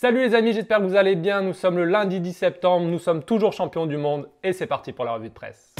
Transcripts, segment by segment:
Salut les amis, j'espère que vous allez bien. Nous sommes le lundi 10 septembre, nous sommes toujours champions du monde et c'est parti pour la revue de presse.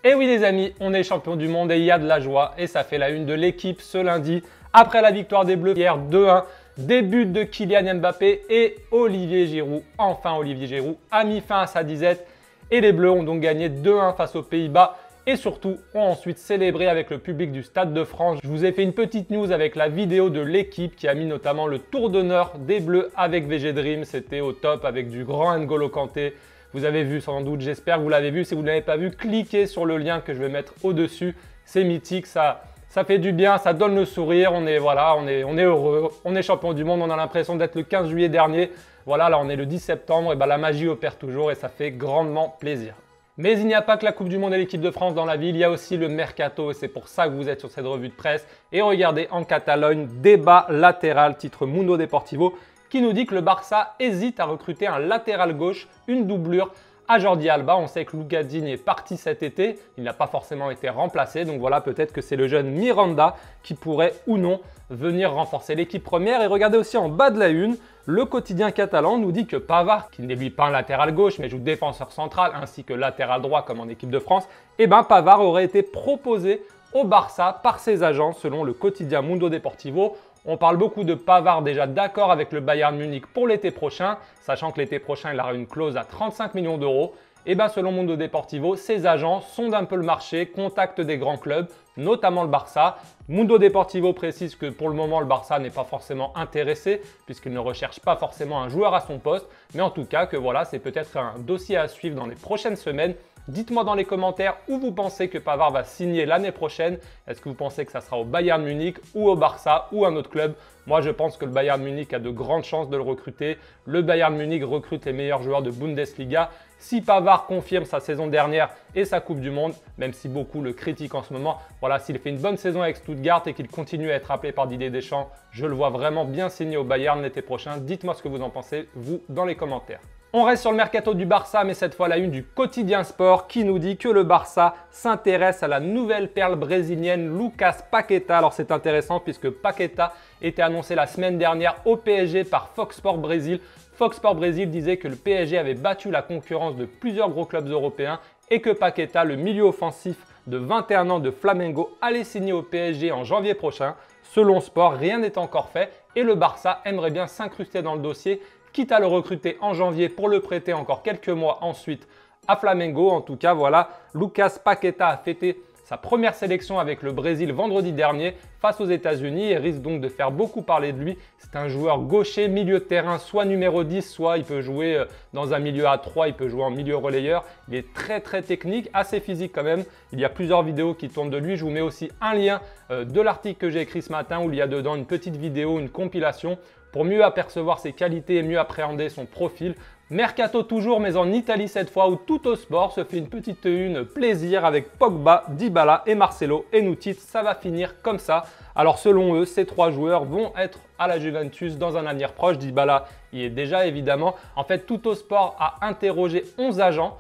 Et oui les amis, on est champion du monde et il y a de la joie et ça fait la une de l'équipe ce lundi. Après la victoire des Bleus hier 2-1, des buts de Kylian Mbappé et Olivier Giroud. Enfin Olivier Giroud a mis fin à sa disette et les Bleus ont donc gagné 2-1 face aux Pays-Bas. Et surtout, ont ensuite célébré avec le public du Stade de France. Je vous ai fait une petite news avec la vidéo de l'équipe qui a mis notamment le tour d'honneur des Bleus avec VG Dream. C'était au top avec du grand N'Golo Kanté. Vous avez vu sans doute, j'espère que vous l'avez vu. Si vous ne l'avez pas vu, cliquez sur le lien que je vais mettre au-dessus. C'est mythique, ça fait du bien, ça donne le sourire. On est heureux, on est champion du monde. On a l'impression d'être le 15 juillet dernier. Voilà, là on est le 10 septembre et ben, la magie opère toujours et ça fait grandement plaisir. Mais il n'y a pas que la Coupe du Monde et l'équipe de France dans la vie, il y a aussi le Mercato et c'est pour ça que vous êtes sur cette revue de presse. Et regardez en Catalogne, débat latéral, titre Mundo Deportivo, qui nous dit que le Barça hésite à recruter un latéral gauche, une doublure à Jordi Alba. On sait que Lucas Digne est parti cet été, il n'a pas forcément été remplacé. Donc voilà, peut-être que c'est le jeune Miranda qui pourrait ou non venir renforcer l'équipe première. Et regardez aussi en bas de la une, le quotidien catalan nous dit que Pavard, qui n'est lui pas un latéral gauche mais joue défenseur central ainsi que latéral droit comme en équipe de France, eh ben Pavard aurait été proposé au Barça par ses agents selon le quotidien Mundo Deportivo. On parle beaucoup de Pavard déjà d'accord avec le Bayern Munich pour l'été prochain, sachant que l'été prochain il aura une clause à 35 millions d'euros. Et bien selon Mundo Deportivo, ses agents sondent un peu le marché, contactent des grands clubs, notamment le Barça. Mundo Deportivo précise que pour le moment le Barça n'est pas forcément intéressé puisqu'il ne recherche pas forcément un joueur à son poste. Mais en tout cas que voilà, c'est peut-être un dossier à suivre dans les prochaines semaines. Dites-moi dans les commentaires où vous pensez que Pavard va signer l'année prochaine. Est-ce que vous pensez que ça sera au Bayern Munich ou au Barça ou un autre club? Moi, je pense que le Bayern Munich a de grandes chances de le recruter. Le Bayern Munich recrute les meilleurs joueurs de Bundesliga. Si Pavard confirme sa saison dernière et sa Coupe du Monde, même si beaucoup le critiquent en ce moment, voilà, s'il fait une bonne saison avec Stuttgart et qu'il continue à être appelé par Didier Deschamps, je le vois vraiment bien signer au Bayern l'été prochain. Dites-moi ce que vous en pensez, vous, dans les commentaires. On reste sur le mercato du Barça, mais cette fois la une du quotidien sport qui nous dit que le Barça s'intéresse à la nouvelle perle brésilienne Lucas Paqueta. Alors c'est intéressant puisque Paqueta était annoncé la semaine dernière au PSG par Fox Sports Brésil. Fox Sports Brésil disait que le PSG avait battu la concurrence de plusieurs gros clubs européens et que Paqueta, le milieu offensif de 21 ans de Flamengo, allait signer au PSG en janvier prochain. Selon Sport, rien n'est encore fait et le Barça aimerait bien s'incruster dans le dossier, quitte à le recruter en janvier pour le prêter encore quelques mois ensuite à Flamengo. En tout cas, voilà, Lucas Paqueta a fêté sa première sélection avec le Brésil vendredi dernier face aux États-Unis et risque donc de faire beaucoup parler de lui. C'est un joueur gaucher, milieu de terrain, soit numéro 10, soit il peut jouer dans un milieu à 3, il peut jouer en milieu relayeur. Il est très technique, assez physique quand même. Il y a plusieurs vidéos qui tournent de lui. Je vous mets aussi un lien de l'article que j'ai écrit ce matin où il y a dedans une petite vidéo, une compilation pour mieux apercevoir ses qualités et mieux appréhender son profil. Mercato toujours, mais en Italie cette fois, où Tuttosport se fait une petite une plaisir avec Pogba, Dybala et Marcelo. Et nous titre, ça va finir comme ça. Alors selon eux, ces trois joueurs vont être à la Juventus dans un avenir proche. Dybala y est déjà évidemment. En fait, Tuttosport a interrogé 11 agents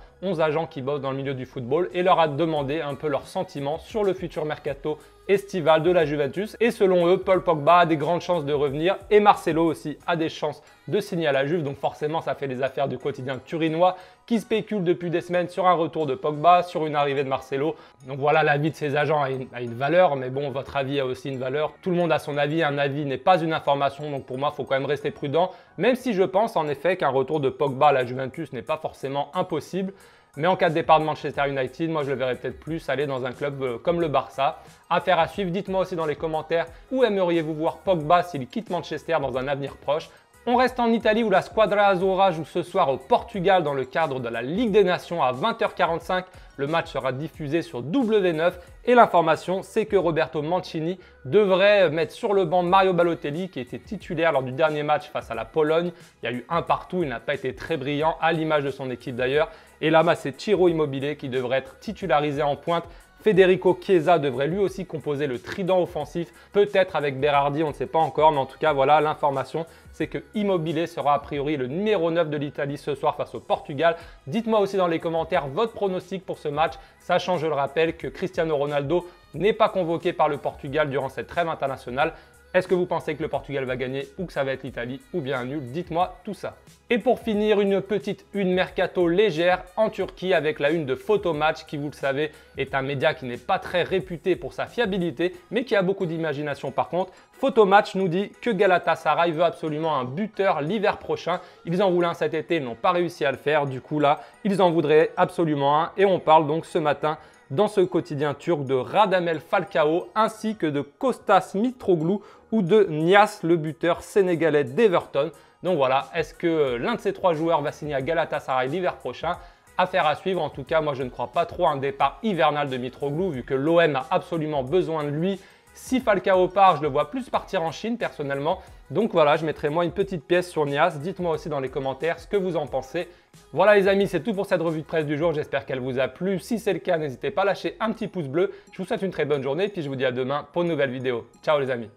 qui bossent dans le milieu du football et leur a demandé un peu leurs sentiments sur le futur mercato estival de la Juventus. Et selon eux, Paul Pogba a des grandes chances de revenir et Marcelo aussi a des chances de signer à la Juve. Donc forcément, ça fait les affaires du quotidien turinois qui spécule depuis des semaines sur un retour de Pogba, sur une arrivée de Marcelo. Donc voilà, l'avis de ces agents a une valeur, mais bon, votre avis a aussi une valeur. Tout le monde a son avis, un avis n'est pas une information, donc pour moi, il faut quand même rester prudent, même si je pense en effet qu'un retour de Pogba à la Juventus n'est pas forcément impossible. Mais en cas de départ de Manchester United, moi je le verrais peut-être plus aller dans un club comme le Barça. Affaire à suivre, dites-moi aussi dans les commentaires où aimeriez-vous voir Pogba s'il quitte Manchester dans un avenir proche. On reste en Italie où la Squadra Azzurra joue ce soir au Portugal dans le cadre de la Ligue des Nations à 20h45. Le match sera diffusé sur W9 et l'information c'est que Roberto Mancini devrait mettre sur le banc Mario Balotelli qui était titulaire lors du dernier match face à la Pologne. Il y a eu un partout, il n'a pas été très brillant à l'image de son équipe d'ailleurs. Et là, c'est Ciro Immobile qui devrait être titularisé en pointe. Federico Chiesa devrait lui aussi composer le trident offensif, peut-être avec Berardi, on ne sait pas encore, mais en tout cas, voilà l'information, c'est que Immobile sera a priori le numéro 9 de l'Italie ce soir face au Portugal. Dites-moi aussi dans les commentaires votre pronostic pour ce match, sachant, je le rappelle, que Cristiano Ronaldo n'est pas convoqué par le Portugal durant cette trêve internationale. Est-ce que vous pensez que le Portugal va gagner ou que ça va être l'Italie ou bien un nul? Dites-moi tout ça. Et pour finir, une petite une mercato légère en Turquie avec la une de Photomatch qui, vous le savez, est un média qui n'est pas très réputé pour sa fiabilité mais qui a beaucoup d'imagination par contre. Photomatch nous dit que Galatasaray veut absolument un buteur l'hiver prochain. Ils en voulaient un cet été, ils n'ont pas réussi à le faire. Du coup là, ils en voudraient absolument un et on parle donc ce matin dans ce quotidien turc de Radamel Falcao ainsi que de Kostas Mitroglou ou de Niasse, le buteur sénégalais d'Everton. Donc voilà, est-ce que l'un de ces trois joueurs va signer à Galatasaray l'hiver prochain? Affaire à suivre. En tout cas, moi je ne crois pas trop à un départ hivernal de Mitroglou vu que l'OM a absolument besoin de lui. Si Falcao part, je le vois plus partir en Chine personnellement. Donc voilà, je mettrai moi une petite pièce sur Niasse. Dites-moi aussi dans les commentaires ce que vous en pensez. Voilà les amis, c'est tout pour cette revue de presse du jour. J'espère qu'elle vous a plu. Si c'est le cas, n'hésitez pas à lâcher un petit pouce bleu. Je vous souhaite une très bonne journée. Puis je vous dis à demain pour une nouvelle vidéo. Ciao les amis.